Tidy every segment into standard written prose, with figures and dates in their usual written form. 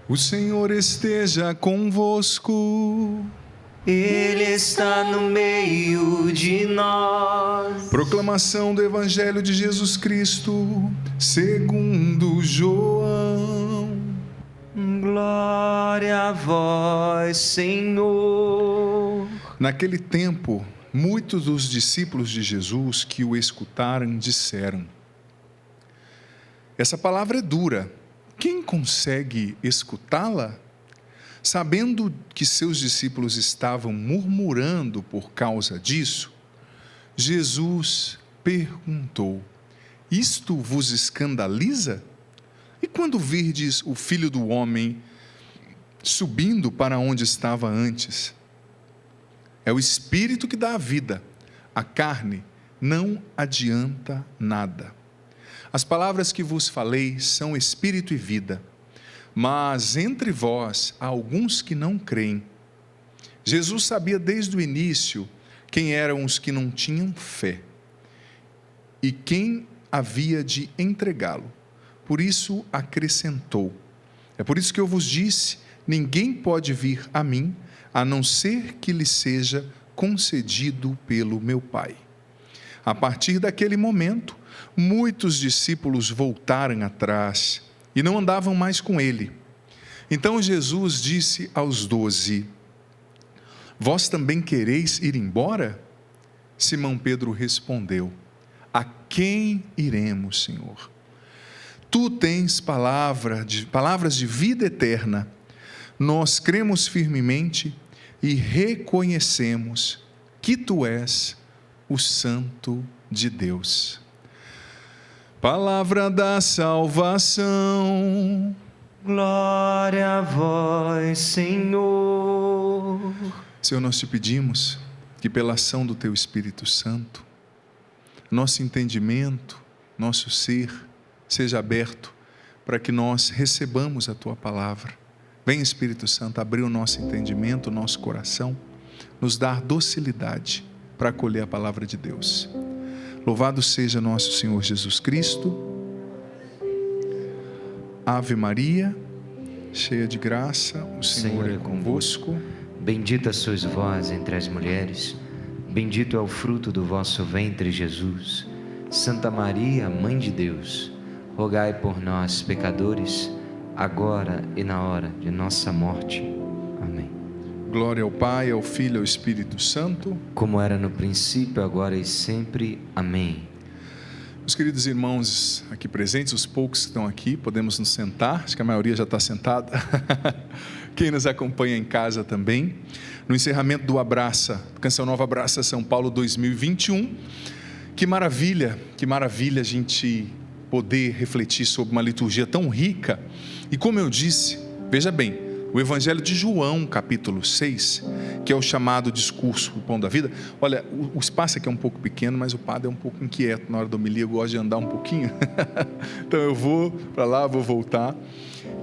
O Senhor esteja convosco. Ele está no meio de nós. Proclamação do Evangelho de Jesus Cristo, segundo João. Glória a vós, Senhor. Naquele tempo, muitos dos discípulos de Jesus que o escutaram disseram: essa palavra é dura, quem consegue escutá-la? Sabendo que seus discípulos estavam murmurando por causa disso, Jesus perguntou: isto vos escandaliza? E quando virdes o Filho do Homem subindo para onde estava antes? É o Espírito que dá a vida, a carne não adianta nada. As palavras que vos falei são Espírito e vida, mas entre vós há alguns que não creem. Jesus sabia desde o início quem eram os que não tinham fé e quem havia de entregá-lo. Por isso acrescentou: é por isso que eu vos disse, ninguém pode vir a mim, a não ser que lhe seja concedido pelo meu Pai. A partir daquele momento, muitos discípulos voltaram atrás e não andavam mais com ele. Então Jesus disse aos 12: vós também quereis ir embora? Simão Pedro respondeu: a quem iremos, Senhor? Tu tens palavras de vida eterna. Nós cremos firmemente e reconhecemos que tu és o Santo de Deus. Palavra da salvação. Glória a vós, Senhor. Senhor, nós te pedimos que pela ação do teu Espírito Santo, nosso entendimento, nosso ser, seja aberto para que nós recebamos a tua palavra. Vem, Espírito Santo, abrir o nosso entendimento, o nosso coração, nos dar docilidade para acolher a palavra de Deus. Louvado seja nosso Senhor Jesus Cristo. Ave Maria, cheia de graça, o Senhor é convosco. Bendita sois vós entre as mulheres, bendito é o fruto do vosso ventre, Jesus. Santa Maria, Mãe de Deus, rogai por nós, pecadores, agora e na hora de nossa morte. Amém. Glória ao Pai, ao Filho e ao Espírito Santo. Como era no princípio, agora e sempre. Amém. Meus queridos irmãos aqui presentes, os poucos que estão aqui, podemos nos sentar, acho que a maioria já está sentada. Quem nos acompanha em casa também. No encerramento do Abraça, Canção Nova Abraça São Paulo 2021. Que maravilha a gente poder refletir sobre uma liturgia tão rica. E como eu disse, veja bem, o Evangelho de João, capítulo 6, que é o chamado discurso do pão da vida. Olha, o espaço aqui é um pouco pequeno, mas o padre é um pouco inquieto na hora da homilia, eu gosto de andar um pouquinho. Então eu vou para lá, vou voltar,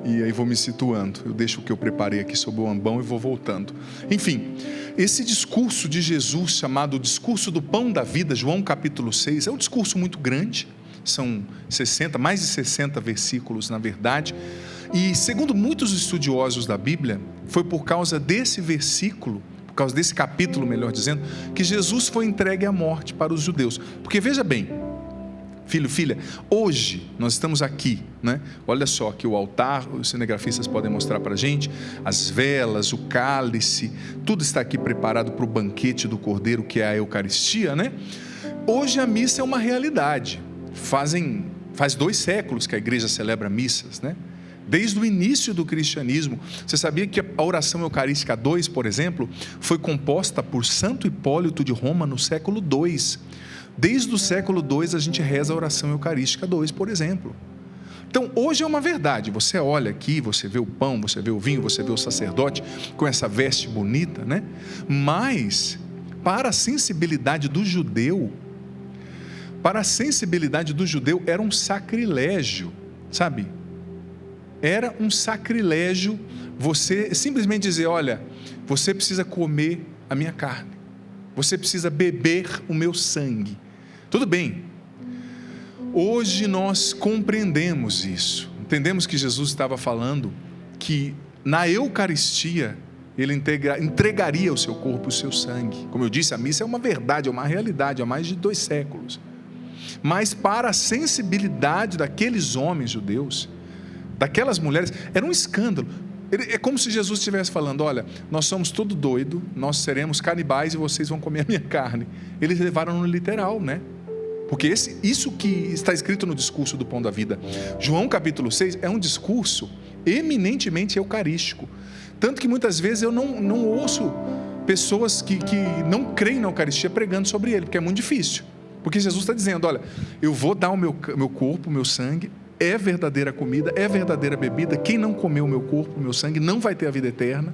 e aí vou me situando. Eu deixo o que eu preparei aqui sobre o ambão e vou voltando. Enfim, esse discurso de Jesus, chamado Discurso do Pão da Vida, João capítulo 6, é um discurso muito grande, são mais de 60 versículos na verdade, e segundo muitos estudiosos da Bíblia, foi por causa desse versículo, por causa desse capítulo, melhor dizendo, que Jesus foi entregue à morte para os judeus. Porque veja bem, filho, filha, hoje nós estamos aqui, né? Olha só que o altar, os cinegrafistas podem mostrar para a gente, as velas, o cálice, tudo está aqui preparado para o banquete do Cordeiro, que é a Eucaristia, né? Hoje a missa é uma realidade. Faz 2 séculos que a igreja celebra missas, né? Desde o início do cristianismo. Você sabia que a oração eucarística 2, por exemplo, foi composta por Santo Hipólito de Roma no século II. Desde o século II a gente reza a oração eucarística 2, por exemplo. Então hoje é uma verdade, você olha aqui, você vê o pão, você vê o vinho, você vê o sacerdote com essa veste bonita, né? Mas para a sensibilidade do judeu, era um sacrilégio, sabe? Era um sacrilégio você simplesmente dizer: olha, você precisa comer a minha carne, você precisa beber o meu sangue. Tudo bem, hoje nós compreendemos isso, entendemos que Jesus estava falando que na Eucaristia ele entregaria o seu corpo, o seu sangue. Como eu disse, a missa é uma verdade, é uma realidade há mais de 2 séculos. Mas para a sensibilidade daqueles homens judeus, daquelas mulheres, era um escândalo. É como se Jesus estivesse falando: olha, nós somos tudo doido, nós seremos canibais e vocês vão comer a minha carne. Eles levaram no literal, né? Porque isso que está escrito no discurso do Pão da Vida, João capítulo 6, é um discurso eminentemente eucarístico. Tanto que muitas vezes eu não ouço pessoas que não creem na Eucaristia pregando sobre ele, porque é muito difícil. Porque Jesus está dizendo: olha, eu vou dar o meu corpo, o meu sangue, é verdadeira comida, é verdadeira bebida. Quem não comer o meu corpo, o meu sangue, não vai ter a vida eterna.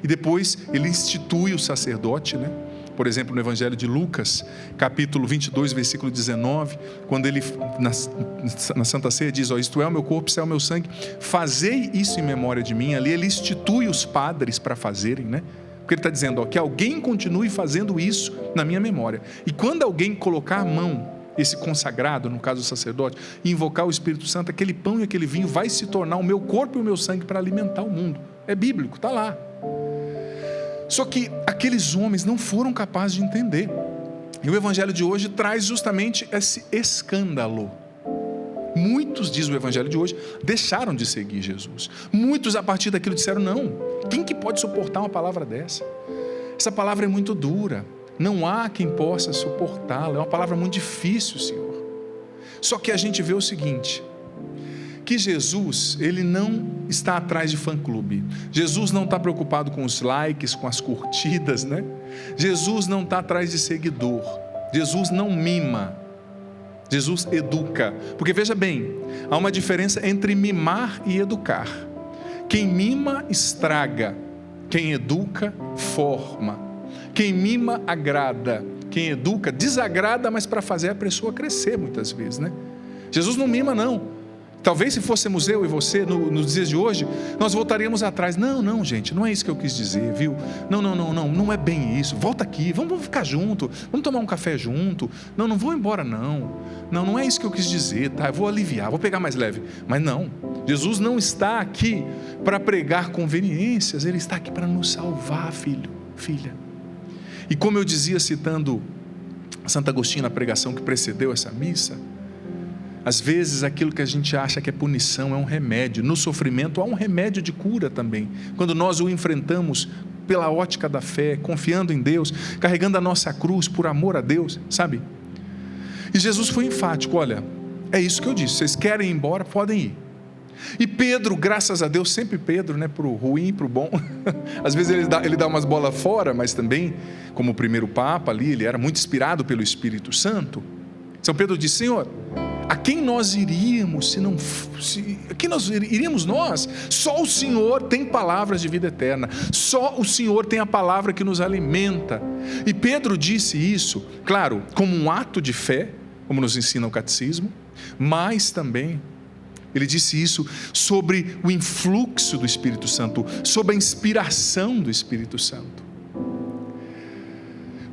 E depois ele institui o sacerdote, né? Por exemplo, no Evangelho de Lucas, capítulo 22, versículo 19, quando ele, na Santa Ceia, diz: isto é o meu corpo, isto é o meu sangue, fazei isso em memória de mim. Ali ele institui os padres para fazerem, né? Porque ele está dizendo que alguém continue fazendo isso na minha memória. E quando alguém colocar a mão, esse consagrado, no caso do sacerdote, e invocar o Espírito Santo, aquele pão e aquele vinho vai se tornar o meu corpo e o meu sangue para alimentar o mundo. É bíblico, está lá. Só que aqueles homens não foram capazes de entender. E o Evangelho de hoje traz justamente esse escândalo. Muitos, diz o Evangelho de hoje, deixaram de seguir Jesus. Muitos a partir daquilo disseram: não, quem que pode suportar uma palavra dessa? Essa palavra é muito dura, não há quem possa suportá-la, é uma palavra muito difícil, Senhor. Só que a gente vê o seguinte, que Jesus, ele não está atrás de fã-clube. Jesus não está preocupado com os likes, com as curtidas, né? Jesus não está atrás de seguidor. Jesus não mima. Jesus educa. Porque veja bem, há uma diferença entre mimar e educar. Quem mima estraga, quem educa forma. Quem mima agrada, quem educa desagrada, mas para fazer a pessoa crescer muitas vezes, né? Jesus não mima, não. Talvez se fôssemos eu e você nos dias de hoje, nós voltaríamos atrás. Não, gente, não é isso que eu quis dizer, viu? Não é bem isso. Volta aqui, vamos ficar junto, vamos tomar um café junto. Não vou embora não é isso que eu quis dizer, tá? Eu vou aliviar, vou pegar mais leve. Mas não, Jesus não está aqui para pregar conveniências, Ele está aqui para nos salvar, filho, filha. E como eu dizia, citando Santo Agostinho na pregação que precedeu essa missa, às vezes aquilo que a gente acha que é punição é um remédio. No sofrimento há um remédio de cura também. Quando nós o enfrentamos pela ótica da fé, confiando em Deus, carregando a nossa cruz por amor a Deus, sabe? E Jesus foi enfático: olha, é isso que eu disse, vocês querem ir embora, podem ir. E Pedro, graças a Deus, sempre Pedro, né, para o ruim e para o bom. Às vezes ele dá umas bolas fora, mas também, como o primeiro Papa ali, ele era muito inspirado pelo Espírito Santo. São Pedro disse: Senhor, a quem nós iríamos a quem nós iríamos nós? Só o Senhor tem palavras de vida eterna, só o Senhor tem a palavra que nos alimenta. E Pedro disse isso, claro, como um ato de fé, como nos ensina o catecismo, mas também ele disse isso sobre o influxo do Espírito Santo, sobre a inspiração do Espírito Santo.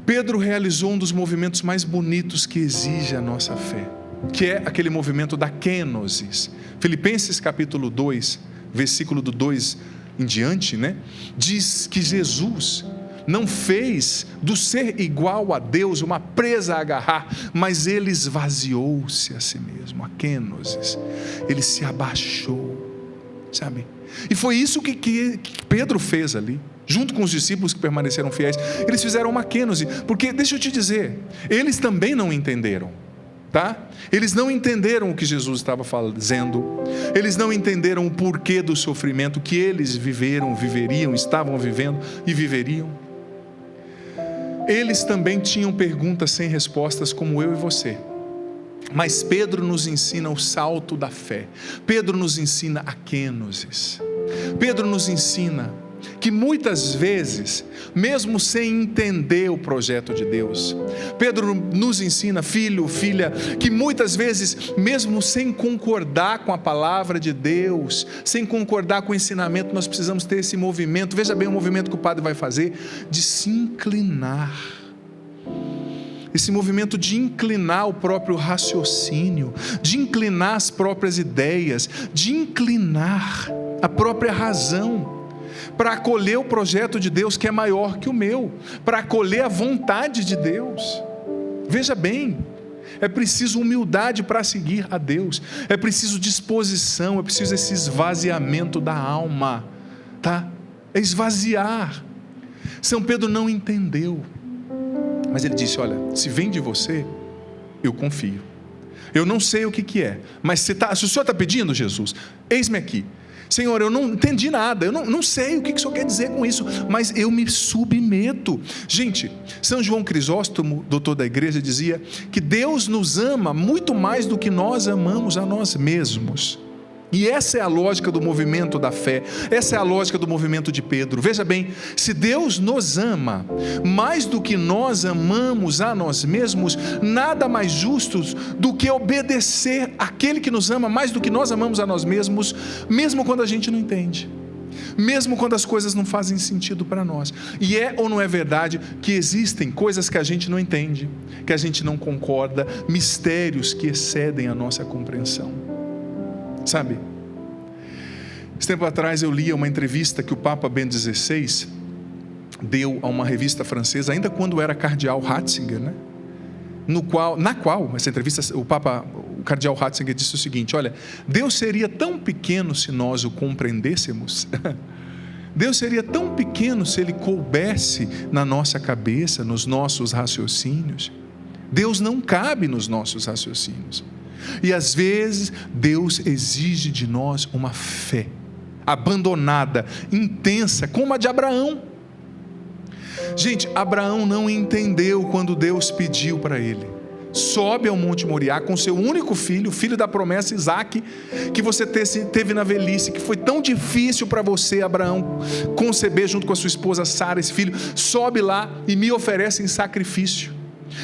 Pedro realizou um dos movimentos mais bonitos que exige a nossa fé, que é aquele movimento da kenosis. Filipenses capítulo 2, versículo do 2 em diante, né? Diz que Jesus não fez do ser igual a Deus uma presa a agarrar, mas ele esvaziou-se a si mesmo, a kenosis. Ele se abaixou, sabe? E foi isso que Pedro fez ali, junto com os discípulos que permaneceram fiéis. Eles fizeram uma kenosis, porque deixa eu te dizer, eles também não entenderam, tá? Eles não entenderam o que Jesus estava fazendo, eles não entenderam o porquê do sofrimento que eles viveriam, estavam vivendo e viveriam. Eles também tinham perguntas sem respostas, como eu e você. Mas Pedro nos ensina o salto da fé. Pedro nos ensina a kenosis. Pedro nos ensina que muitas vezes, mesmo sem entender o projeto de Deus, Pedro nos ensina, filho, filha, que muitas vezes, mesmo sem concordar com a palavra de Deus, sem concordar com o ensinamento, nós precisamos ter esse movimento. Veja bem o movimento que o padre vai fazer, de se inclinar. Esse movimento de inclinar o próprio raciocínio, de inclinar as próprias ideias, de inclinar a própria razão, para acolher o projeto de Deus que é maior que o meu, para acolher a vontade de Deus. Veja bem, é preciso humildade para seguir a Deus, é preciso disposição, é preciso esse esvaziamento da alma, tá? É esvaziar. São Pedro não entendeu, mas ele disse: olha, se vem de você, eu confio. Eu não sei o que é, mas se o Senhor está pedindo, Jesus, eis-me aqui. Senhor, eu não entendi nada, eu não sei o que o Senhor quer dizer com isso, mas eu me submeto. Gente, São João Crisóstomo, doutor da igreja, dizia que Deus nos ama muito mais do que nós amamos a nós mesmos. E essa é a lógica do movimento da fé, essa é a lógica do movimento de Pedro. Veja bem, se Deus nos ama mais do que nós amamos a nós mesmos, nada mais justo do que obedecer àquele que nos ama mais do que nós amamos a nós mesmos, mesmo quando a gente não entende, mesmo quando as coisas não fazem sentido para nós. E é ou não é verdade que existem coisas que a gente não entende, que a gente não concorda, mistérios que excedem a nossa compreensão? Sabe, esse tempo atrás eu lia uma entrevista que o Papa Bento XVI deu a uma revista francesa, ainda quando era cardeal Ratzinger, né? Na qual essa entrevista, o cardeal Ratzinger disse o seguinte: olha, Deus seria tão pequeno se nós o compreendêssemos. Deus seria tão pequeno se Ele coubesse na nossa cabeça, nos nossos raciocínios. Deus não cabe nos nossos raciocínios. E às vezes Deus exige de nós uma fé abandonada, intensa, como a de Abraão. Gente, Abraão não entendeu quando Deus pediu para ele: sobe ao Monte Moriá com seu único filho, filho da promessa, Isaque, que você teve na velhice, que foi tão difícil para você, Abraão, conceber junto com a sua esposa Sara esse filho. Sobe lá e me oferece em sacrifício.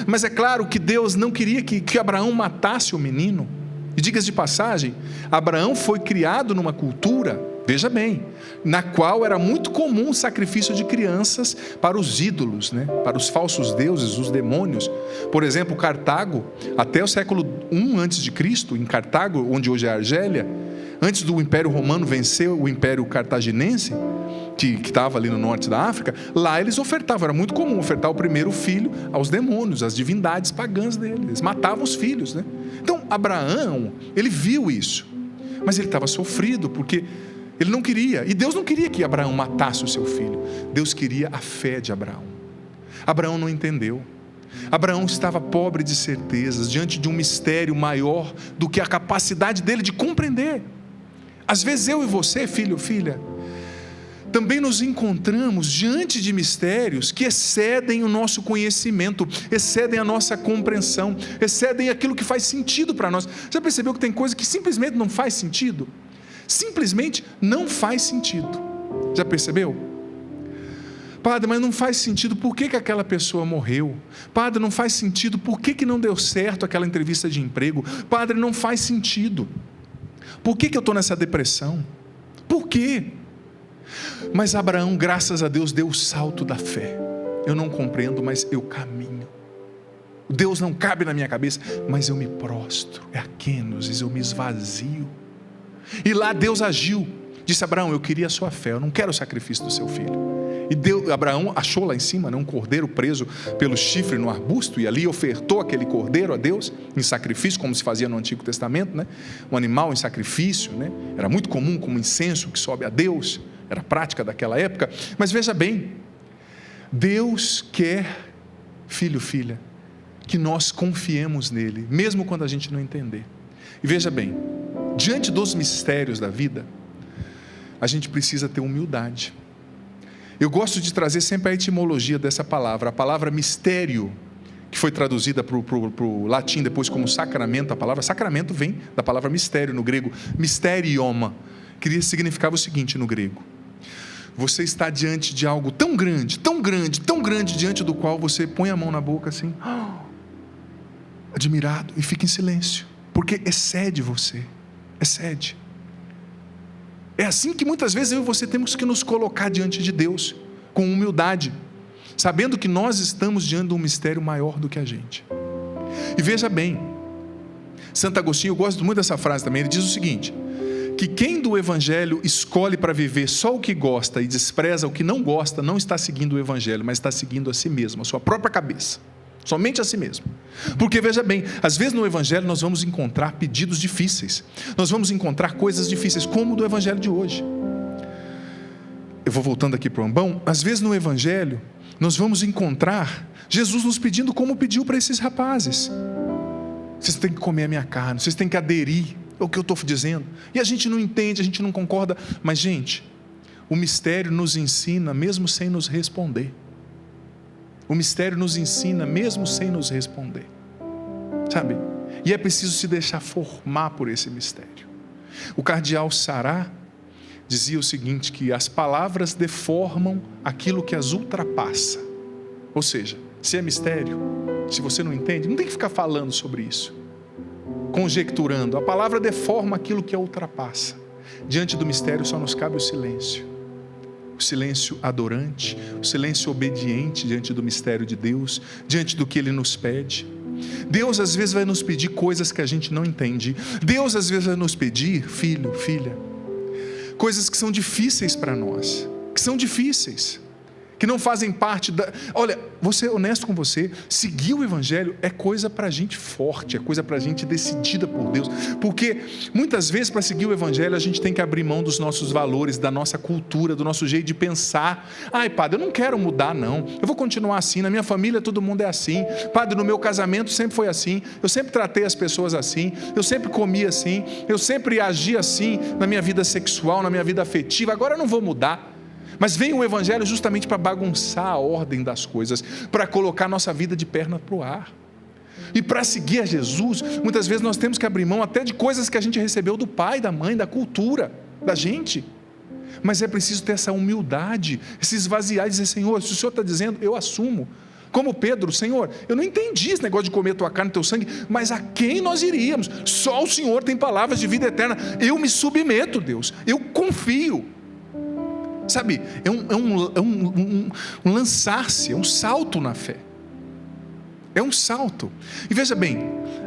Mas é claro que Deus não queria que Abraão matasse o menino. E diga-se de passagem, Abraão foi criado numa cultura, veja bem, na qual era muito comum o sacrifício de crianças para os ídolos, né? Para os falsos deuses, os demônios. Por exemplo, Cartago, até o século I a.C., em Cartago, onde hoje é a Argélia, antes do Império Romano vencer o Império Cartaginense, que estava ali no norte da África, lá eles ofertavam, era muito comum ofertar o primeiro filho aos demônios, às divindades pagãs deles, eles matavam os filhos, né? Então Abraão, ele viu isso, mas ele estava sofrido, porque ele não queria, e Deus não queria que Abraão matasse o seu filho, Deus queria a fé de Abraão. Abraão não entendeu. Abraão estava pobre de certezas, diante de um mistério maior do que a capacidade dele de compreender. Às vezes eu e você, filho, filha, também nos encontramos diante de mistérios que excedem o nosso conhecimento, excedem a nossa compreensão, excedem aquilo que faz sentido para nós. Já percebeu que tem coisa que simplesmente não faz sentido? Simplesmente não faz sentido. Já percebeu? Padre, mas não faz sentido, por que aquela pessoa morreu? Padre, não faz sentido, por que não deu certo aquela entrevista de emprego? Padre, não faz sentido. Por que eu estou nessa depressão? Por quê? Mas Abraão, graças a Deus, deu o salto da fé. Eu não compreendo, mas eu caminho. Deus não cabe na minha cabeça, mas eu me prostro, é a Kênosis, eu me esvazio. E lá Deus agiu. Disse: Abraão, eu queria a sua fé, eu não quero o sacrifício do seu filho. E Abraão achou lá em cima, né, um cordeiro preso pelo chifre no arbusto, e ali ofertou aquele cordeiro a Deus em sacrifício, como se fazia no Antigo Testamento, né? Um animal em sacrifício, né? Era muito comum, como incenso que sobe a Deus, era a prática daquela época. Mas veja bem, Deus quer, filho, filha, que nós confiemos nele, mesmo quando a gente não entender. E veja bem, diante dos mistérios da vida, a gente precisa ter humildade. Eu gosto de trazer sempre a etimologia dessa palavra. A palavra mistério, que foi traduzida para o latim depois como sacramento. A palavra sacramento vem da palavra mistério no grego, mysterion, que significava o seguinte no grego: você está diante de algo tão grande, tão grande, tão grande, diante do qual você põe a mão na boca assim, admirado, e fica em silêncio, porque excede você, excede. É assim que muitas vezes eu e você temos que nos colocar diante de Deus, com humildade, sabendo que nós estamos diante de um mistério maior do que a gente. E veja bem, Santo Agostinho, eu gosto muito dessa frase também, ele diz o seguinte: que quem do Evangelho escolhe para viver só o que gosta e despreza o que não gosta, não está seguindo o Evangelho, mas está seguindo a si mesmo, a sua própria cabeça, somente a si mesmo. Porque veja bem, às vezes no Evangelho nós vamos encontrar pedidos difíceis, nós vamos encontrar coisas difíceis, como o do Evangelho de hoje. Eu vou voltando aqui para o ambão. Às vezes no Evangelho nós vamos encontrar Jesus nos pedindo como pediu para esses rapazes: vocês têm que comer a minha carne, vocês têm que aderir ao que eu estou dizendo. E a gente não entende, a gente não concorda, mas gente, o mistério nos ensina mesmo sem nos responder. O mistério nos ensina mesmo sem nos responder, sabe? E é preciso se deixar formar por esse mistério. O cardeal Sará dizia o seguinte, que as palavras deformam aquilo que as ultrapassa. Ou seja, se é mistério, se você não entende, não tem que ficar falando sobre isso, conjecturando. A palavra deforma aquilo que a ultrapassa. Diante do mistério só nos cabe o silêncio adorante, o silêncio obediente diante do mistério de Deus, diante do que Ele nos pede. Deus às vezes vai nos pedir coisas que a gente não entende. Deus às vezes vai nos pedir, filho, filha, coisas que são difíceis para nós, que são difíceis, que não fazem parte da... Olha, vou ser honesto com você, seguir o Evangelho é coisa para gente forte, é coisa para gente decidida por Deus, porque muitas vezes para seguir o Evangelho a gente tem que abrir mão dos nossos valores, da nossa cultura, do nosso jeito de pensar. Ai, padre, eu não quero mudar não, eu vou continuar assim, na minha família todo mundo é assim, padre, no meu casamento sempre foi assim, eu sempre tratei as pessoas assim, eu sempre comi assim, eu sempre agi assim na minha vida sexual, na minha vida afetiva, agora eu não vou mudar. Mas vem o Evangelho justamente para bagunçar a ordem das coisas, para colocar nossa vida de perna para o ar. E para seguir a Jesus, muitas vezes nós temos que abrir mão até de coisas que a gente recebeu do pai, da mãe, da cultura, da gente. Mas é preciso ter essa humildade, se esvaziar e dizer: Senhor, se o Senhor está dizendo, eu assumo. Como Pedro: Senhor, eu não entendi esse negócio de comer tua carne e teu sangue, mas a quem nós iríamos? Só o Senhor tem palavras de vida eterna. Eu me submeto, Deus, eu confio. Sabe, é um lançar-se, é um salto na fé. É um salto. E veja bem,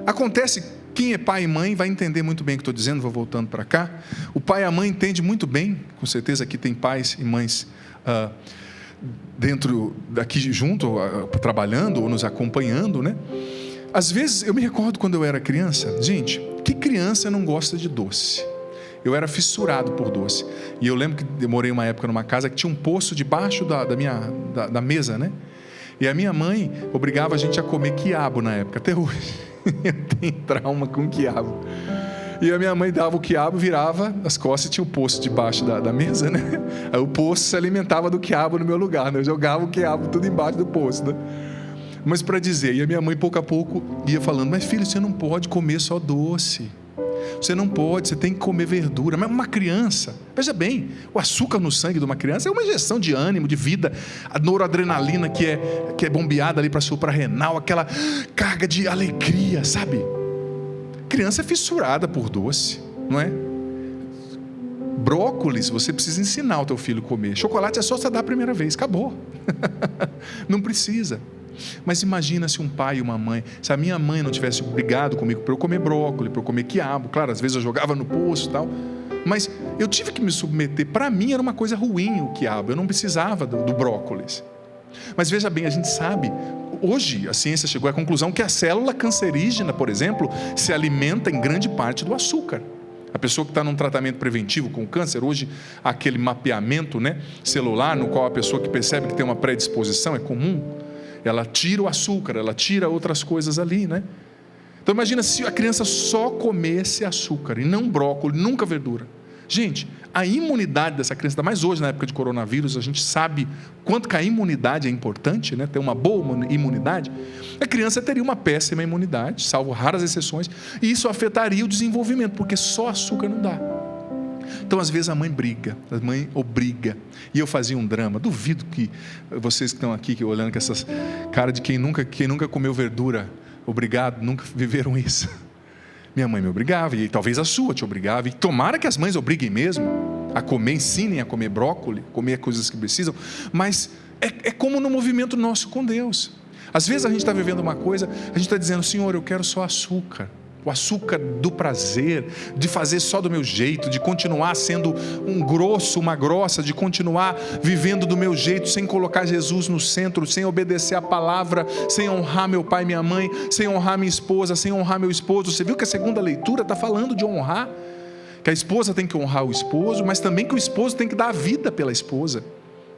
acontece, quem é pai e mãe vai entender muito bem o que estou dizendo, vou voltando para cá. O pai e a mãe entendem muito bem, com certeza aqui tem pais e mães dentro daqui junto, trabalhando ou nos acompanhando, né? Às vezes, eu me recordo quando eu era criança, gente, que criança não gosta de doce? Eu era fissurado por doce. E eu lembro que eu morei uma época numa casa que tinha um poço debaixo da mesa, né? E a minha mãe obrigava a gente a comer quiabo na época, até hoje. Eu tenho trauma com quiabo. E a minha mãe dava o quiabo, virava as costas e tinha o poço debaixo da mesa, né? Aí o poço se alimentava do quiabo no meu lugar, né? Eu jogava o quiabo tudo embaixo do poço, né? Mas para dizer, e a minha mãe pouco a pouco ia falando: mas filho, você não pode comer só doce. Você não pode, você tem que comer verdura. Mas uma criança, veja bem, o açúcar no sangue de uma criança é uma injeção de ânimo, de vida. A noradrenalina que é bombeada ali para a suprarrenal, aquela carga de alegria, sabe? Criança é fissurada por doce, não é? Brócolis, você precisa ensinar o teu filho a comer. Chocolate é só você dar a primeira vez, acabou. Não precisa. Mas imagina se um pai e uma mãe, se a minha mãe não tivesse brigado comigo para eu comer brócolis, para eu comer quiabo. Claro, às vezes eu jogava no poço e tal, mas eu tive que me submeter. Para mim era uma coisa ruim o quiabo, eu não precisava do brócolis. Mas veja bem, a gente sabe, hoje a ciência chegou à conclusão que a célula cancerígena, por exemplo, se alimenta em grande parte do açúcar. A pessoa que está num tratamento preventivo com câncer, hoje aquele mapeamento, né, celular, no qual a pessoa que percebe que tem uma predisposição, é comum, ela tira o açúcar, ela tira outras coisas ali, né? Então imagina se a criança só comesse açúcar e não brócolis, nunca verdura. Gente, a imunidade dessa criança, ainda mais hoje na época de coronavírus, a gente sabe quanto que a imunidade é importante, né? Ter uma boa imunidade. A criança teria uma péssima imunidade, salvo raras exceções, e isso afetaria o desenvolvimento, porque só açúcar não dá. Então às vezes a mãe briga, a mãe obriga, e eu fazia um drama. Duvido que vocês que estão aqui olhando com essas cara de quem nunca comeu verdura, obrigado, nunca viveram isso. Minha mãe me obrigava, e talvez a sua te obrigava, e tomara que as mães obriguem mesmo a comer, ensinem a comer brócolis, comer coisas que precisam, mas é como no movimento nosso com Deus. Às vezes a gente está vivendo uma coisa, a gente está dizendo: Senhor, eu quero só açúcar, o açúcar do prazer, de fazer só do meu jeito, de continuar sendo um grosso, uma grossa, de continuar vivendo do meu jeito, sem colocar Jesus no centro, sem obedecer a palavra, sem honrar meu pai e minha mãe, sem honrar minha esposa, sem honrar meu esposo. Você viu que a segunda leitura está falando de honrar, que a esposa tem que honrar o esposo, mas também que o esposo tem que dar a vida pela esposa,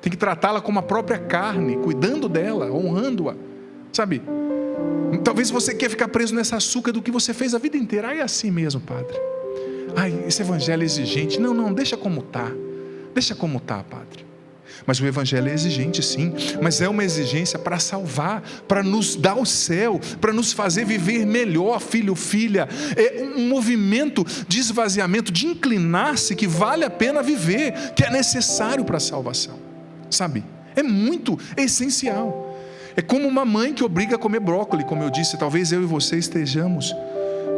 tem que tratá-la como a própria carne, cuidando dela, honrando-a, sabe? Talvez você quer ficar preso nessa açúcar do que você fez a vida inteira. É assim mesmo, padre. Esse evangelho é exigente. Não, deixa como está. Deixa como está, padre. Mas o evangelho é exigente, sim. Mas é uma exigência para salvar, para nos dar o céu, para nos fazer viver melhor, filho, filha. É um movimento de esvaziamento, de inclinar-se, que vale a pena viver, que é necessário para a salvação, sabe? É essencial. É como uma mãe que obriga a comer brócolis, como eu disse. Talvez eu e você estejamos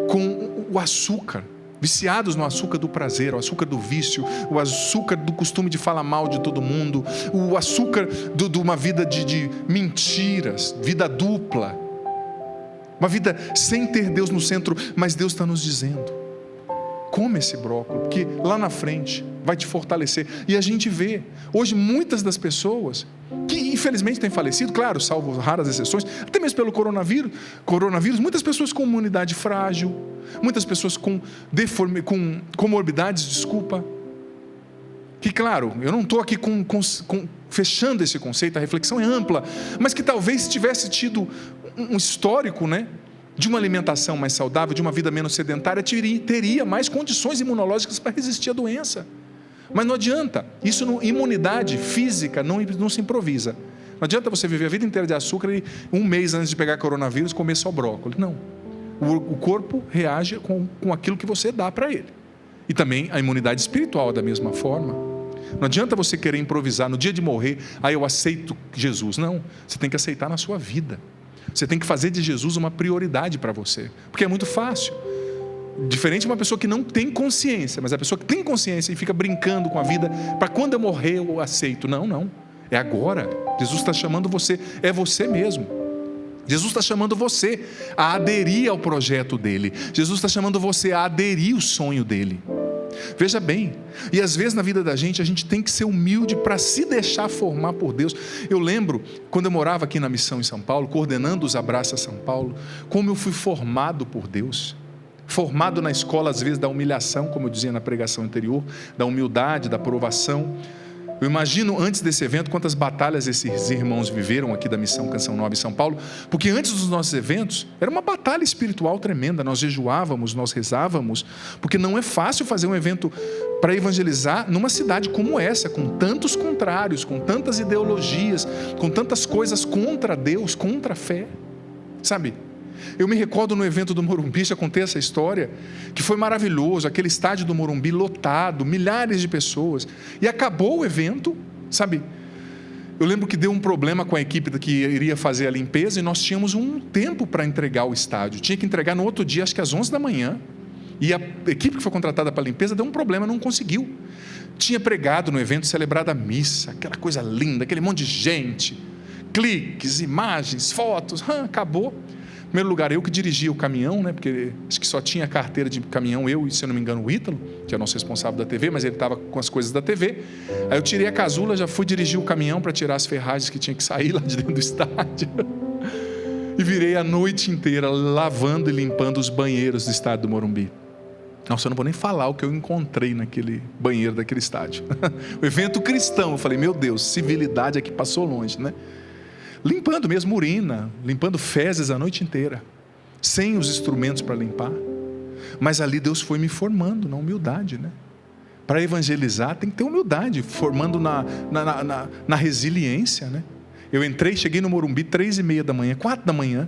com o açúcar, viciados no açúcar do prazer, o açúcar do vício, o açúcar do costume de falar mal de todo mundo, o açúcar de uma vida de mentiras, vida dupla, uma vida sem ter Deus no centro. Mas Deus está nos dizendo: come esse brócolis, porque lá na frente vai te fortalecer. E a gente vê hoje muitas das pessoas que infelizmente têm falecido, claro, salvo raras exceções, até mesmo pelo coronavírus, muitas pessoas com imunidade frágil, muitas pessoas com comorbidades, que claro, eu não estou aqui fechando esse conceito, a reflexão é ampla, mas que talvez tivesse tido um histórico, né, de uma alimentação mais saudável, de uma vida menos sedentária, teria mais condições imunológicas para resistir à doença. Mas não adianta, imunidade física não se improvisa. Não adianta você viver a vida inteira de açúcar e um mês antes de pegar coronavírus comer só brócolis. Não, o corpo reage com aquilo que você dá para ele. E também a imunidade espiritual da mesma forma. Não adianta você querer improvisar no dia de morrer: eu aceito Jesus. Não, você tem que aceitar na sua vida. Você tem que fazer de Jesus uma prioridade para você, porque é muito fácil. Diferente de uma pessoa que não tem consciência, mas a pessoa que tem consciência e fica brincando com a vida, para quando eu morrer eu aceito. Não, é agora. Jesus está chamando você, é você mesmo. Jesus está chamando você a aderir ao projeto dele. Jesus está chamando você a aderir ao sonho dele. Veja bem, e às vezes na vida da gente tem que ser humilde para se deixar formar por Deus. Eu lembro, quando eu morava aqui na missão em São Paulo, coordenando os Abraça São Paulo, como eu fui formado por Deus. Formado na escola, às vezes, da humilhação, como eu dizia na pregação anterior, da humildade, da provação. Eu imagino, antes desse evento, quantas batalhas esses irmãos viveram aqui da missão Canção Nova em São Paulo, porque antes dos nossos eventos, era uma batalha espiritual tremenda. Nós jejuávamos, nós rezávamos, porque não é fácil fazer um evento para evangelizar numa cidade como essa, com tantos contrários, com tantas ideologias, com tantas coisas contra Deus, contra a fé, sabe? Eu me recordo no evento do Morumbi, já contei essa história, que foi maravilhoso, aquele estádio do Morumbi lotado, milhares de pessoas, e acabou o evento, sabe? Eu lembro que deu um problema com a equipe que iria fazer a limpeza, e nós tínhamos um tempo para entregar o estádio, tinha que entregar no outro dia, acho que às 11 da manhã, e a equipe que foi contratada para a limpeza deu um problema, não conseguiu. Tinha pregado no evento, celebrada a missa, aquela coisa linda, aquele monte de gente, cliques, imagens, fotos, acabou. Em primeiro lugar, eu que dirigia o caminhão, né? Porque acho que só tinha carteira de caminhão eu e, se eu não me engano, o Ítalo, que é o nosso responsável da TV, mas ele estava com as coisas da TV. Aí eu tirei a casula, já fui dirigir o caminhão para tirar as ferragens que tinha que sair lá de dentro do estádio. E virei a noite inteira lavando e limpando os banheiros do estádio do Morumbi. Nossa, eu não vou nem falar o que eu encontrei naquele banheiro daquele estádio. O evento cristão, eu falei, meu Deus, civilidade aqui passou longe, né? Limpando mesmo urina, limpando fezes a noite inteira, sem os instrumentos para limpar. Mas ali Deus foi me formando na humildade, né? Para evangelizar tem que ter humildade, formando na resiliência, né? Eu cheguei no Morumbi 3:30 da manhã, 4 da manhã,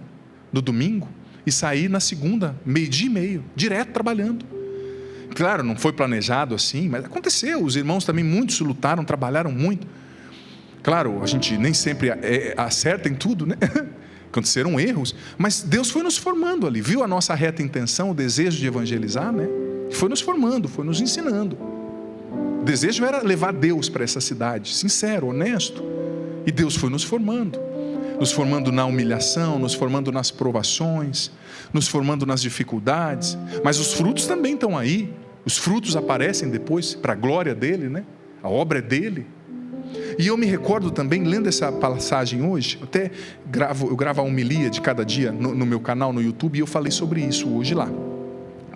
no domingo, e saí na segunda, 12:30, direto trabalhando. Claro, não foi planejado assim, mas aconteceu. Os irmãos também, muitos lutaram, trabalharam muito. Claro, a gente nem sempre acerta em tudo, né? Aconteceram erros, mas Deus foi nos formando ali, viu a nossa reta intenção, o desejo de evangelizar, né? Foi nos formando, foi nos ensinando. O desejo era levar Deus para essa cidade, sincero, honesto, e Deus foi nos formando. nos formando na humilhação, nos formando nas provações, nos formando nas dificuldades, mas os frutos também estão aí. Os frutos aparecem depois, para a glória dele, né? A obra é dele. E eu me recordo também, lendo essa passagem hoje, eu gravo a homilia de cada dia no meu canal no YouTube, e eu falei sobre isso hoje lá.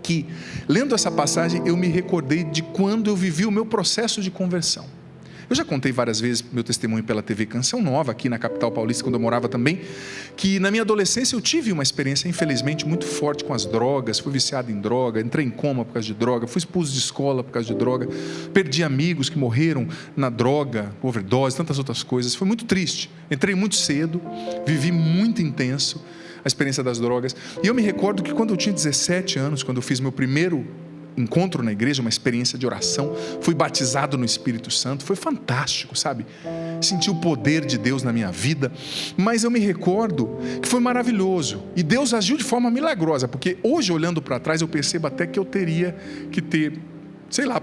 Que, lendo essa passagem, eu me recordei de quando eu vivi o meu processo de conversão. Eu já contei várias vezes meu testemunho pela TV Canção Nova, aqui na capital paulista, quando eu morava também, que na minha adolescência eu tive uma experiência, infelizmente, muito forte com as drogas. Fui viciado em droga, entrei em coma por causa de droga, fui expulso de escola por causa de droga, perdi amigos que morreram na droga, overdose, tantas outras coisas. Foi muito triste. Entrei muito cedo, vivi muito intenso a experiência das drogas. E eu me recordo que quando eu tinha 17 anos, quando eu fiz meu primeiro encontro na igreja, uma experiência de oração, fui batizado no Espírito Santo, foi fantástico, sabe? Senti o poder de Deus na minha vida, mas eu me recordo que foi maravilhoso, e Deus agiu de forma milagrosa, porque hoje, olhando para trás, eu percebo até que eu teria que ter,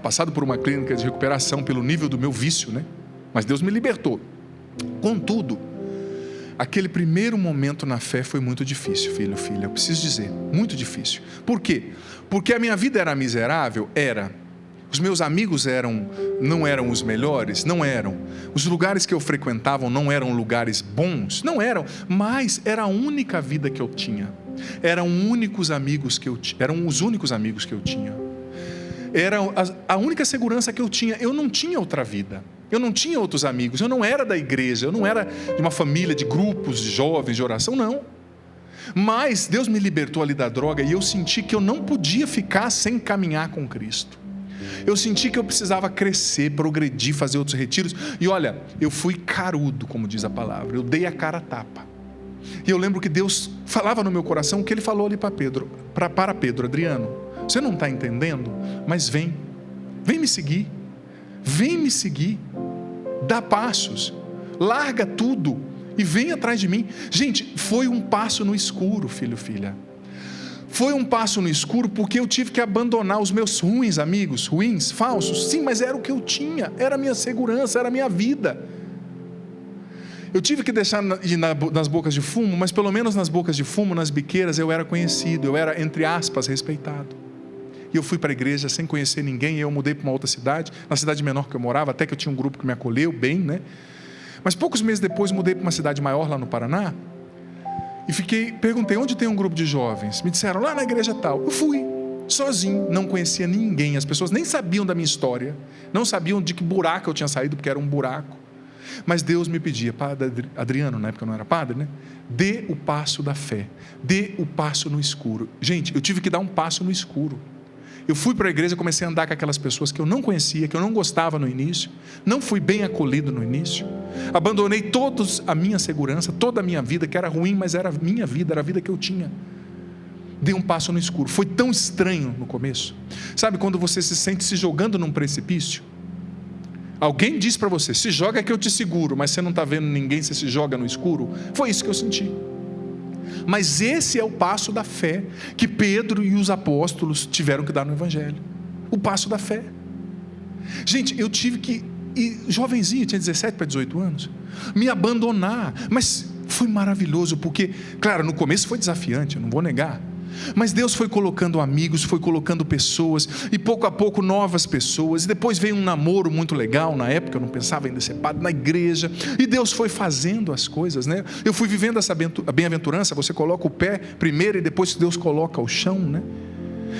passado por uma clínica de recuperação pelo nível do meu vício, né? Mas Deus me libertou. Contudo, aquele primeiro momento na fé foi muito difícil, filho, filha, eu preciso dizer, muito difícil. Por quê? Porque a minha vida era miserável? Era. Os meus amigos não eram os melhores? Não eram. Os lugares que eu frequentava não eram lugares bons? Não eram. Mas era a única vida que eu tinha. Eram os únicos amigos que eu tinha. Era a única segurança que eu tinha. Eu não tinha outra vida. Eu não tinha outros amigos. Eu não era da igreja. Eu não era de uma família, de grupos de jovens de oração, não. Mas Deus me libertou ali da droga, e eu senti que eu não podia ficar sem caminhar com Cristo. Eu senti que eu precisava crescer, progredir, fazer outros retiros. E olha, eu fui carudo, como diz a palavra. Eu dei a cara a tapa. E eu lembro que Deus falava no meu coração o que Ele falou ali para Pedro. Adriano, você não está entendendo? Mas vem me seguir. Vem me seguir. Dá passos. Larga tudo e vem atrás de mim. Gente, foi um passo no escuro, filho, filha. Foi um passo no escuro, porque eu tive que abandonar os meus amigos, ruins, falsos. Sim, mas era o que eu tinha, era a minha segurança, era a minha vida. Eu tive que deixar ir nas bocas de fumo, mas pelo menos nas bocas de fumo, nas biqueiras, eu era conhecido, eu era, entre aspas, respeitado. E eu fui para a igreja sem conhecer ninguém, e eu mudei para uma outra cidade, na cidade menor que eu morava, até que eu tinha um grupo que me acolheu bem, né? Mas poucos meses depois mudei para uma cidade maior lá no Paraná, e perguntei, onde tem um grupo de jovens? Me disseram, lá na igreja tal. Eu fui, sozinho, não conhecia ninguém, as pessoas nem sabiam da minha história, não sabiam de que buraco eu tinha saído, porque era um buraco. Mas Deus me pedia, Padre Adriano, na época eu não era padre, né? Dê o passo da fé, dê o passo no escuro. Gente, eu tive que dar um passo no escuro. Eu fui para a igreja, comecei a andar com aquelas pessoas que eu não conhecia, que eu não gostava no início, não fui bem acolhido no início, abandonei toda a minha segurança, toda a minha vida, que era ruim, mas era a minha vida, era a vida que eu tinha. Dei um passo no escuro. Foi tão estranho no começo. Sabe quando você se sente se jogando num precipício? Alguém diz para você, se joga que eu te seguro, mas você não está vendo ninguém, você se joga no escuro. Foi isso que eu senti. Mas esse é o passo da fé que Pedro e os apóstolos tiveram que dar no Evangelho. O passo da fé. Gente, eu tive que, jovenzinho, tinha 17 para 18 anos, me abandonar. Mas foi maravilhoso, porque, claro, no começo foi desafiante, eu não vou negar. Mas Deus foi colocando amigos, foi colocando pessoas, e pouco a pouco novas pessoas, e depois veio um namoro muito legal. Na época eu não pensava ainda ser padre, na igreja, e Deus foi fazendo as coisas, né? Eu fui vivendo essa bem-aventurança. Você coloca o pé primeiro e depois Deus coloca o chão, né?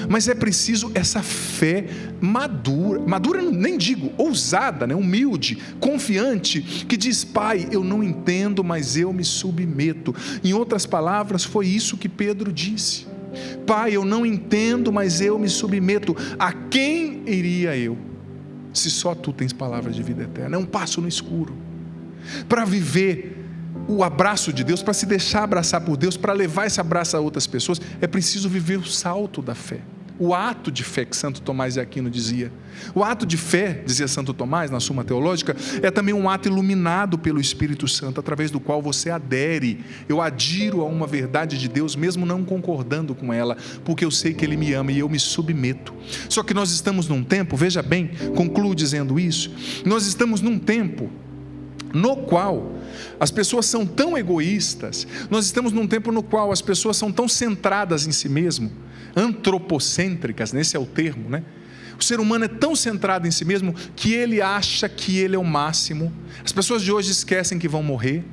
Mas é preciso essa fé madura nem digo, ousada, né? Humilde, confiante, que diz, Pai, eu não entendo, mas eu me submeto. Em outras palavras, foi isso que Pedro disse. Pai, eu não entendo, mas eu me submeto. A quem iria eu, se só Tu tens palavras de vida eterna? É um passo no escuro. Para viver o abraço de Deus, para se deixar abraçar por Deus, para levar esse abraço a outras pessoas, é preciso viver o salto da fé. O ato de fé que Santo Tomás de Aquino dizia. O ato de fé, dizia Santo Tomás na Suma Teológica, é também um ato iluminado pelo Espírito Santo, através do qual você adere. Eu adiro a uma verdade de Deus, mesmo não concordando com ela, porque eu sei que Ele me ama e eu me submeto. Só que nós estamos num tempo, veja bem, concluo dizendo isso, nós estamos num tempo no qual as pessoas são tão egoístas. Nós estamos num tempo no qual as pessoas são tão centradas em si mesmo, antropocêntricas, esse é o termo, né? O ser humano é tão centrado em si mesmo que ele acha que ele é o máximo. As pessoas de hoje esquecem que vão morrer,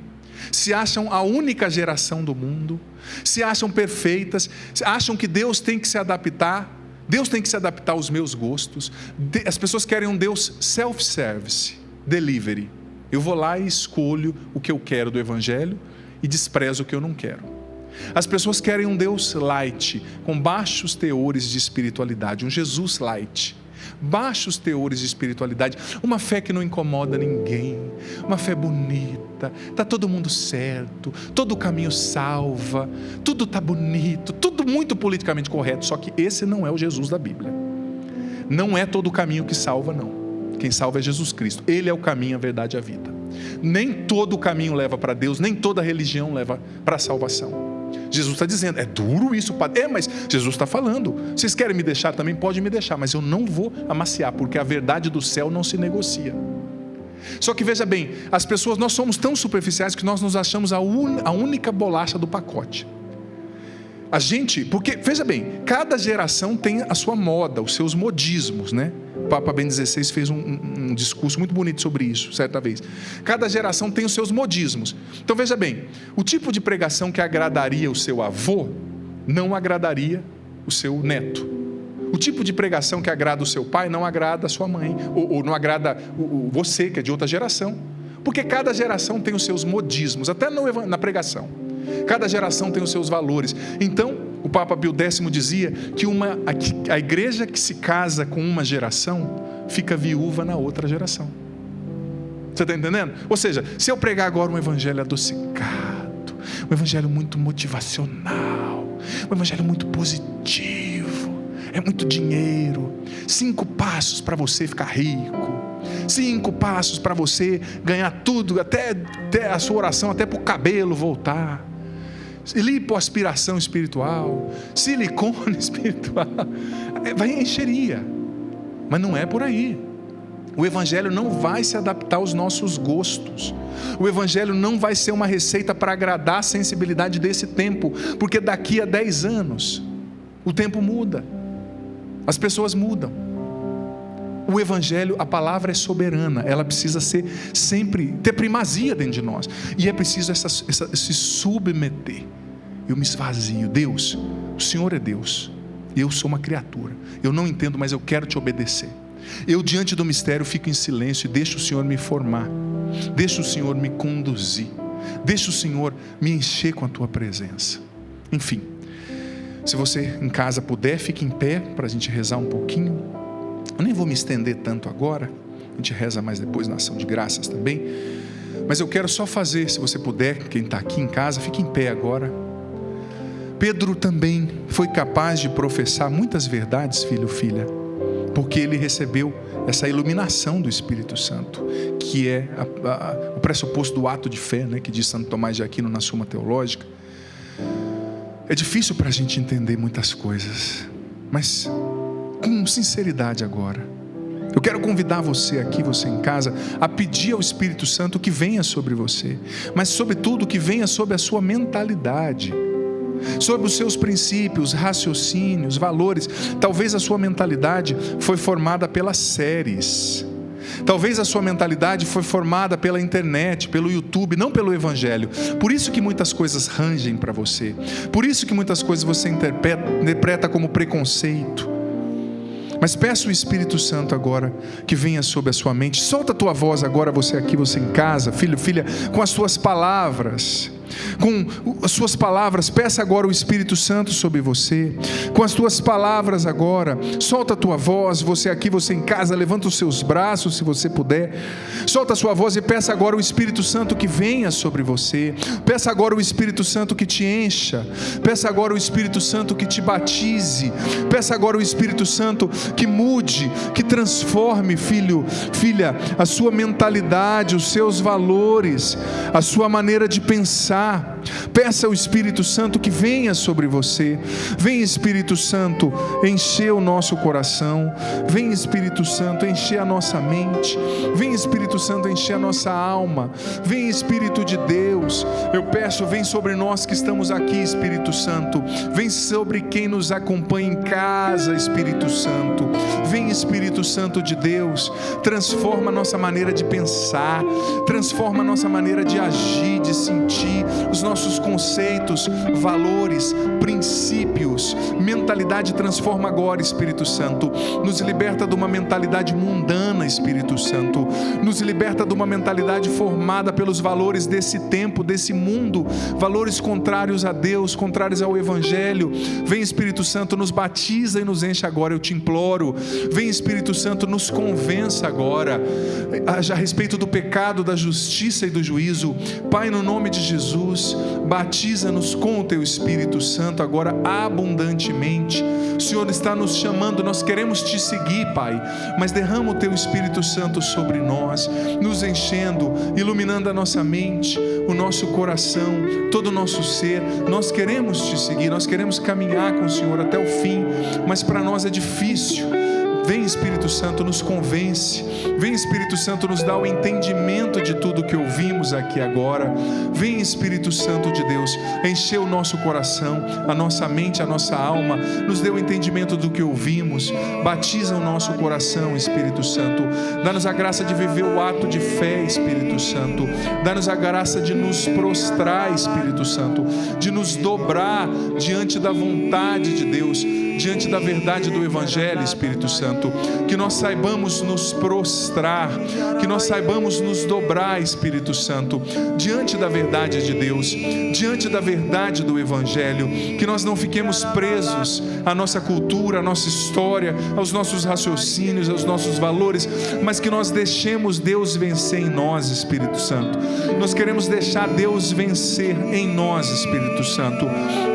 se acham a única geração do mundo, se acham perfeitas, acham que Deus tem que se adaptar, Deus tem que se adaptar aos meus gostos. As pessoas querem um Deus self-service, delivery. Eu vou lá e escolho o que eu quero do Evangelho e desprezo o que eu não quero. As pessoas querem um Deus light, com baixos teores de espiritualidade, um Jesus light, baixos teores de espiritualidade, uma fé que não incomoda ninguém, uma fé bonita, está todo mundo certo, todo caminho salva, tudo está bonito, tudo muito politicamente correto. Só que esse não é o Jesus da Bíblia. Não é todo caminho que salva, não. Quem salva é Jesus Cristo, Ele é o caminho, a verdade e a vida. Nem todo caminho leva para Deus, nem toda religião leva para a salvação. Jesus está dizendo, é duro isso, padre. Mas Jesus está falando, vocês querem me deixar também? Pode me deixar, mas eu não vou amaciar, porque a verdade do céu não se negocia. Só que veja bem, as pessoas, nós somos tão superficiais que nós nos achamos a única bolacha do pacote. A gente, porque, veja bem, cada geração tem a sua moda, os seus modismos, né? O Papa Bento XVI fez um discurso muito bonito sobre isso, certa vez. Cada geração tem os seus modismos. Então veja bem, o tipo de pregação que agradaria o seu avô, não agradaria o seu neto. O tipo de pregação que agrada o seu pai, não agrada a sua mãe, ou não agrada você, que é de outra geração. Porque cada geração tem os seus modismos, até na pregação. Cada geração tem os seus valores. Então, o Papa Pio X dizia que a igreja que se casa com uma geração fica viúva na outra geração. Você está entendendo? Ou seja, se eu pregar agora um evangelho adocicado, um evangelho muito motivacional, um evangelho muito positivo, é muito dinheiro, 5 passos para você ficar rico, 5 passos para você ganhar tudo, até a sua oração, até para o cabelo voltar, lipoaspiração espiritual, silicone espiritual, vai encheria, mas não é por aí. O Evangelho não vai se adaptar aos nossos gostos. O Evangelho não vai ser uma receita para agradar a sensibilidade desse tempo, porque daqui a 10 anos o tempo muda, as pessoas mudam. O Evangelho, a palavra é soberana, ela precisa ser sempre, ter primazia dentro de nós, e é preciso se submeter. Eu me esvazio. Deus, o Senhor é Deus, eu sou uma criatura, eu não entendo, mas eu quero te obedecer. Eu diante do mistério fico em silêncio e deixo o Senhor me formar, deixa o Senhor me conduzir, deixa o Senhor me encher com a tua presença. Enfim, se você em casa puder, fique em pé para a gente rezar um pouquinho. Eu nem vou me estender tanto agora, a gente reza mais depois na ação de graças também, mas eu quero só fazer, se você puder, quem está aqui em casa, fique em pé agora. Pedro também foi capaz de professar muitas verdades, filho, filha, porque ele recebeu essa iluminação do Espírito Santo, que é o pressuposto do ato de fé, né, que diz Santo Tomás de Aquino na Suma Teológica. É difícil para a gente entender muitas coisas, mas com sinceridade agora, eu quero convidar você aqui, você em casa, a pedir ao Espírito Santo que venha sobre você, mas sobretudo que venha sobre a sua mentalidade, sobre os seus princípios, raciocínios, valores. Talvez a sua mentalidade foi formada pelas séries, talvez a sua mentalidade foi formada pela internet, pelo YouTube, não pelo Evangelho. Por isso que muitas coisas rangem para você, por isso que muitas coisas você interpreta como preconceito. Mas peça o Espírito Santo agora que venha sobre a sua mente. Solta a tua voz agora, você aqui, você em casa, filho, filha, com as suas palavras. Com as suas palavras, peça agora o Espírito Santo sobre você. Com as tuas palavras agora, solta a tua voz, você aqui, você em casa, levanta os seus braços se você puder. Solta a sua voz e peça agora o Espírito Santo que venha sobre você. Peça agora o Espírito Santo que te encha. Peça agora o Espírito Santo que te batize. Peça agora o Espírito Santo que mude, que transforme, filho, filha, a sua mentalidade, os seus valores, a sua maneira de pensar. Peça ao Espírito Santo que venha sobre você. Vem, Espírito Santo, encher o nosso coração. Vem, Espírito Santo, encher a nossa mente. Vem, Espírito Santo, encher a nossa alma. Vem, Espírito de Deus. Eu peço, vem sobre nós que estamos aqui, Espírito Santo. Vem sobre quem nos acompanha em casa, Espírito Santo. Vem, Espírito Santo de Deus. Transforma a nossa maneira de pensar. Transforma a nossa maneira de agir, de sentir, os nossos conceitos, valores, princípios, mentalidade. Transforma agora, Espírito Santo. Nos liberta de uma mentalidade mundana, Espírito Santo. Nos liberta de uma mentalidade formada pelos valores desse tempo, desse mundo, valores contrários a Deus, contrários ao Evangelho. Vem, Espírito Santo, nos batiza e nos enche agora, eu te imploro. Vem, Espírito Santo, nos convença agora a respeito do pecado, da justiça e do juízo. Pai, no nome de Jesus, batiza-nos com o teu Espírito Santo agora abundantemente. O Senhor está nos chamando, nós queremos te seguir, Pai, mas derrama o teu Espírito Santo sobre nós, nos enchendo, iluminando a nossa mente, o nosso coração, todo o nosso ser. Nós queremos te seguir, nós queremos caminhar com o Senhor até o fim, mas para nós é difícil. Vem, Espírito Santo, nos convence. Vem, Espírito Santo, nos dá o entendimento de tudo que ouvimos aqui agora. Vem, Espírito Santo de Deus, encher o nosso coração, a nossa mente, a nossa alma. Nos dê o entendimento do que ouvimos. Batiza o nosso coração, Espírito Santo. Dá-nos a graça de viver o ato de fé, Espírito Santo. Dá-nos a graça de nos prostrar, Espírito Santo, de nos dobrar diante da vontade de Deus, diante da verdade do Evangelho, Espírito Santo. Que nós saibamos nos prostrar, que nós saibamos nos dobrar, Espírito Santo, diante da verdade de Deus, diante da verdade do Evangelho. Que nós não fiquemos presos à nossa cultura, à nossa história, aos nossos raciocínios, aos nossos valores, mas que nós deixemos Deus vencer em nós, Espírito Santo. Nós queremos deixar Deus vencer em nós, Espírito Santo.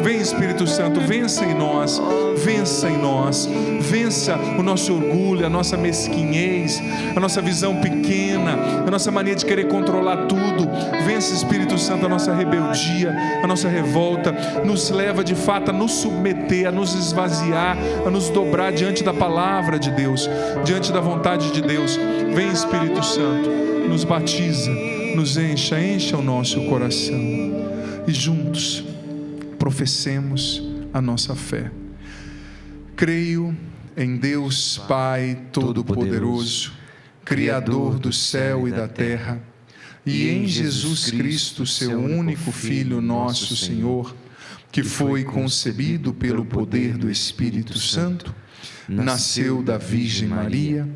Vem, Espírito Santo, vença em nós, vença em nós, vença o nosso orgulho, a nossa mesquinhez, a nossa visão pequena, a nossa mania de querer controlar tudo. Vença, Espírito Santo, a nossa rebeldia, a nossa revolta. Nos leva de fato a nos submeter, a nos esvaziar, a nos dobrar diante da palavra de Deus, diante da vontade de Deus. Vem, Espírito Santo, nos batiza, nos encha o nosso coração e juntos professemos a nossa fé. Creio em Deus Pai Todo-Poderoso, Criador do céu e da terra, e em Jesus Cristo, seu único Filho, nosso Senhor, que foi concebido pelo poder do Espírito Santo, nasceu da Virgem Maria,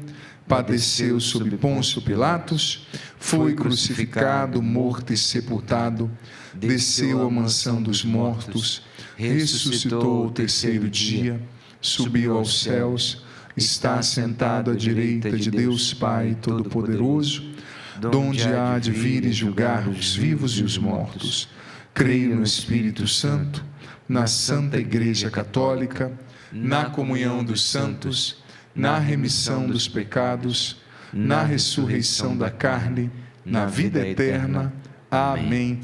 padeceu sob Pôncio Pilatos, foi crucificado, morto e sepultado, desceu à mansão dos mortos, ressuscitou ao terceiro dia, subiu aos céus, está sentado à direita de Deus Pai Todo-Poderoso, donde há de vir e julgar os vivos e os mortos. Creio no Espírito Santo, na Santa Igreja Católica, na comunhão dos santos, na remissão dos pecados, na ressurreição da carne, na vida eterna. Amém.